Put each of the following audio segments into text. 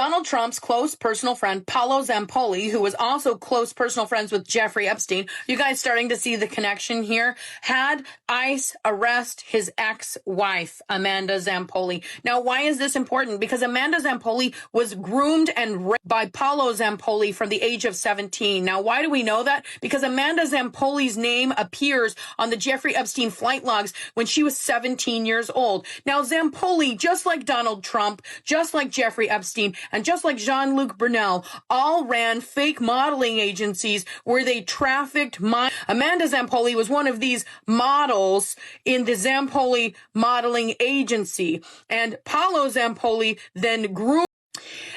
Donald Trump's close personal friend, Paolo Zampolli, who was also close personal friends with Jeffrey Epstein, you guys starting to see the connection here, had ICE arrest his ex-wife, Amanda Zampolli. Now, why is this important? Because Amanda Zampolli was groomed and raped by Paolo Zampolli from the age of 17. Now, why do we know that? Because Amanda Zampoli's name appears on the Jeffrey Epstein flight logs when she was 17 years old. Now, Zampoli, just like Donald Trump, just like Jeffrey Epstein, and just like Jean-Luc Brunel, all ran fake modeling agencies where they trafficked Amanda Zampoli was one of these models in the Zampoli modeling agency. And Paolo Zampoli then grew.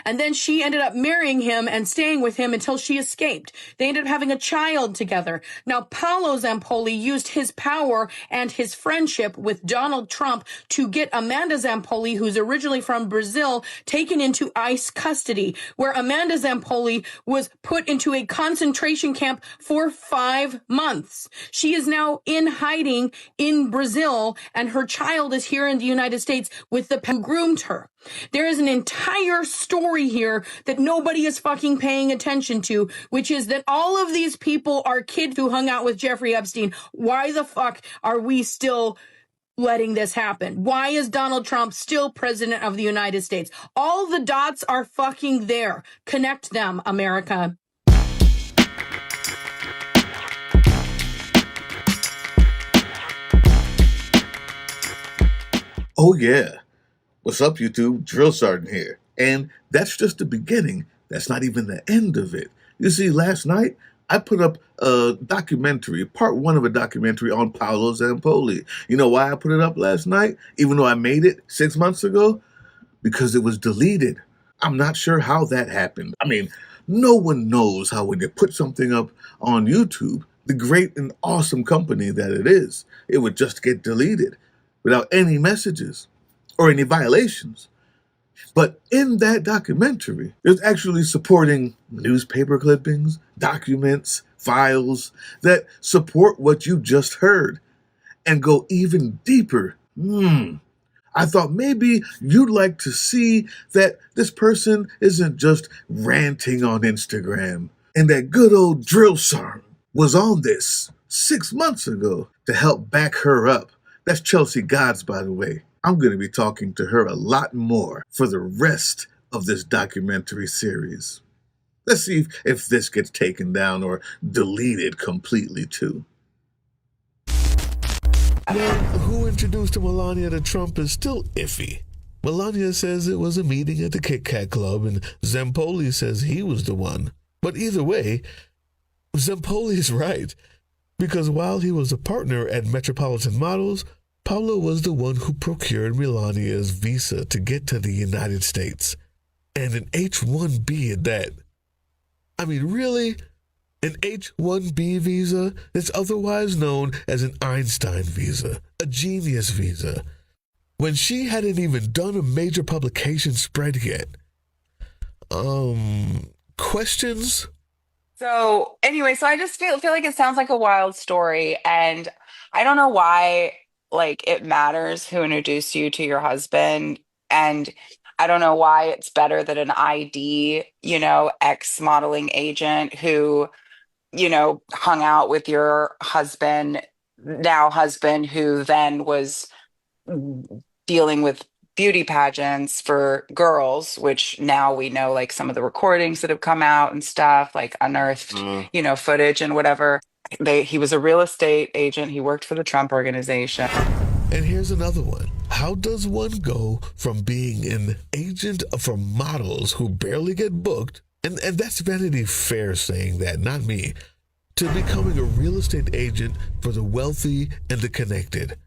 And then she ended up marrying him and staying with him until she escaped. They ended up having a child together. Now, Paolo Zampoli used his power and his friendship with Donald Trump to get Amanda Zampoli, who's originally from Brazil, taken into ICE custody, where Amanda Zampoli was put into a concentration camp for 5 months. She is now in hiding in Brazil, and her child is here in the United States with the who groomed her. There is an entire story here that nobody is fucking paying attention to, which is that all of these people are kids who hung out with Jeffrey Epstein. Why the fuck are we still letting this happen? Why is Donald Trump still president of the United States? All the dots are fucking there. Connect them, America. Oh yeah. What's up, YouTube? Drill Sergeant here. And that's just the beginning. That's not even the end of it. You see, last night, I put up a documentary, part 1 of a documentary on Paolo Zampolli. You know why I put it up last night, even though I made it 6 months ago? Because it was deleted. I'm not sure how that happened. I mean, no one knows how when you put something up on YouTube, the great and awesome company that it is, it would just get deleted without any messages or any violations. But in that documentary, it's actually supporting newspaper clippings, documents, files that support what you just heard and go even deeper. I thought maybe you'd like to see that this person isn't just ranting on Instagram and that good old drill sergeant was on this 6 months ago to help back her up. That's Chelsea Gods, by the way. I'm going to be talking to her a lot more for the rest of this documentary series. Let's see if this gets taken down or deleted completely too. Well, who introduced Melania to Trump is still iffy. Melania says it was a meeting at the Kit Kat Club and Zampoli says he was the one. But either way, Zampoli's right. Because while he was a partner at Metropolitan Models, Paolo was the one who procured Melania's visa to get to the United States. And an H-1B at that. I mean, really? An H-1B visa that's otherwise known as an Einstein visa, a genius visa, when she hadn't even done a major publication spread yet. Questions? So anyway, I just feel like it sounds like a wild story, and I don't know why it matters who introduced you to your husband, and I don't know why it's better that an ID, ex modeling agent who, hung out with your husband, now husband, who then was dealing with beauty pageants for girls, which now we know, some of the recordings that have come out and stuff, unearthed, footage and whatever. He was a real estate agent. He worked for the Trump organization. And here's another one. How does one go from being an agent for models who barely get booked, and that's Vanity Fair saying that, not me, to becoming a real estate agent for the wealthy and the connected?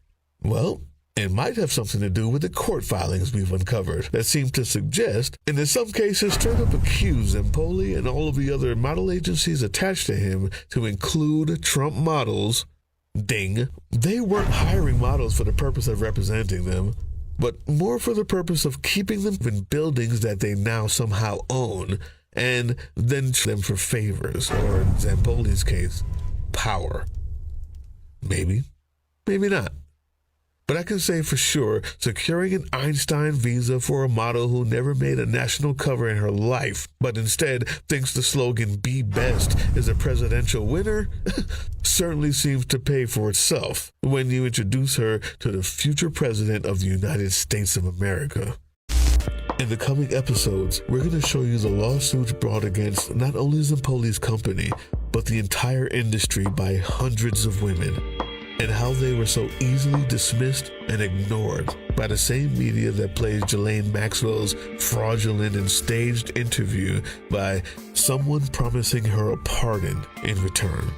Well, it might have something to do with the court filings we've uncovered that seem to suggest, and in some cases straight up accuse Zampoli and all of the other model agencies attached to him to include Trump models. Ding. They weren't hiring models for the purpose of representing them, but more for the purpose of keeping them in buildings that they now somehow own, and then them for favors, or in Zampoli's case, power. Maybe. Maybe not. But I can say for sure, securing an Einstein visa for a model who never made a national cover in her life, but instead thinks the slogan "Be Best" is a presidential winner, certainly seems to pay for itself when you introduce her to the future president of the United States of America. In the coming episodes, we're going to show you the lawsuits brought against not only Zampoli's company, but the entire industry by hundreds of women, and how they were so easily dismissed and ignored by the same media that plays Ghislaine Maxwell's fraudulent and staged interview by someone promising her a pardon in return.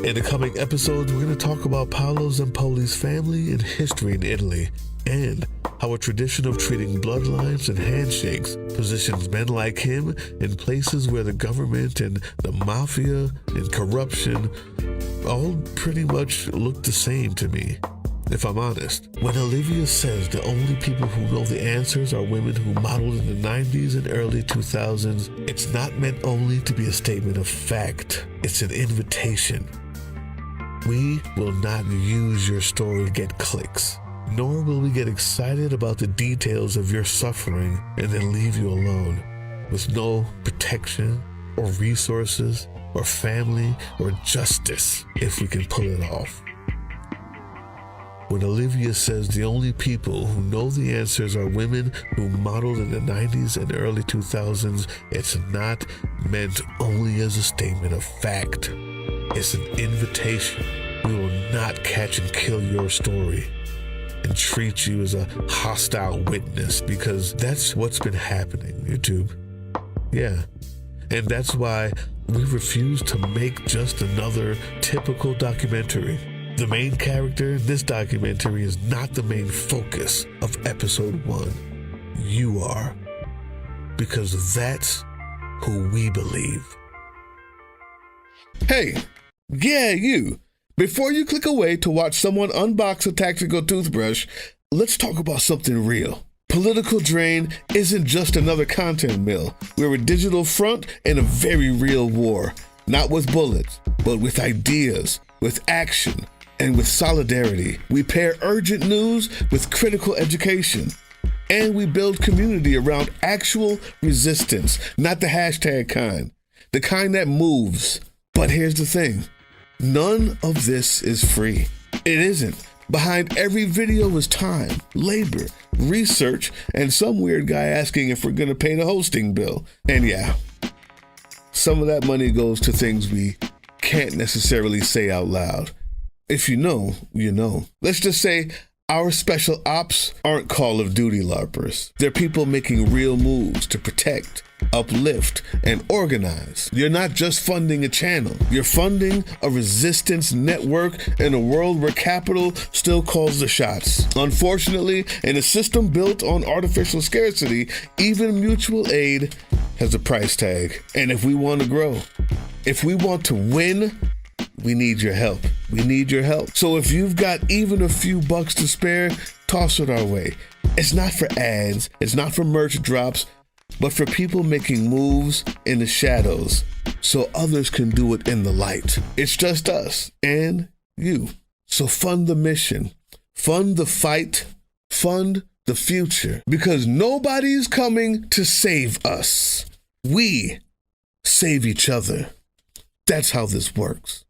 In the coming episodes, we're going to talk about Paolo Zampoli's family and history in Italy, and how a tradition of treating bloodlines and handshakes positions men like him in places where the government and the mafia and corruption all pretty much look the same to me, if I'm honest. When Olivia says the only people who know the answers are women who modeled in the 90s and early 2000s, it's not meant only to be a statement of fact, it's an invitation. We will not use your story to get clicks, nor will we get excited about the details of your suffering and then leave you alone with no protection or resources or family or justice if we can pull it off. When Olivia says the only people who know the answers are women who modeled in the 90s and early 2000s, it's not meant only as a statement of fact. It's an invitation. We will not catch and kill your story and treat you as a hostile witness, because that's what's been happening, YouTube. Yeah. And that's why we refuse to make just another typical documentary. The main character in this documentary is not the main focus of episode 1. You are. Because that's who we believe. Hey, yeah, you. Before you click away to watch someone unbox a tactical toothbrush, let's talk about something real. Political Drain isn't just another content mill. We're a digital front in a very real war. Not with bullets, but with ideas, with action, and with solidarity. We pair urgent news with critical education. And we build community around actual resistance, not the hashtag kind. The kind that moves. But here's the thing. None of this is free. It isn't. Behind every video is time, labor, research, and some weird guy asking if we're going to pay the hosting bill. And yeah, some of that money goes to things we can't necessarily say out loud. If you know, you know. Let's just say our special ops aren't Call of Duty LARPers. They're people making real moves to protect, uplift, and organize. You're not just funding a channel. You're funding a resistance network in a world where capital still calls the shots. Unfortunately, in a system built on artificial scarcity, even mutual aid has a price tag. And if we want to grow, if we want to win, we need your help. We need your help. So if you've got even a few bucks to spare, toss it our way. It's not for ads. It's not for merch drops, but for people making moves in the shadows so others can do it in the light. It's just us and you. So fund the mission, fund the fight, fund the future, because nobody's coming to save us. We save each other. That's how this works.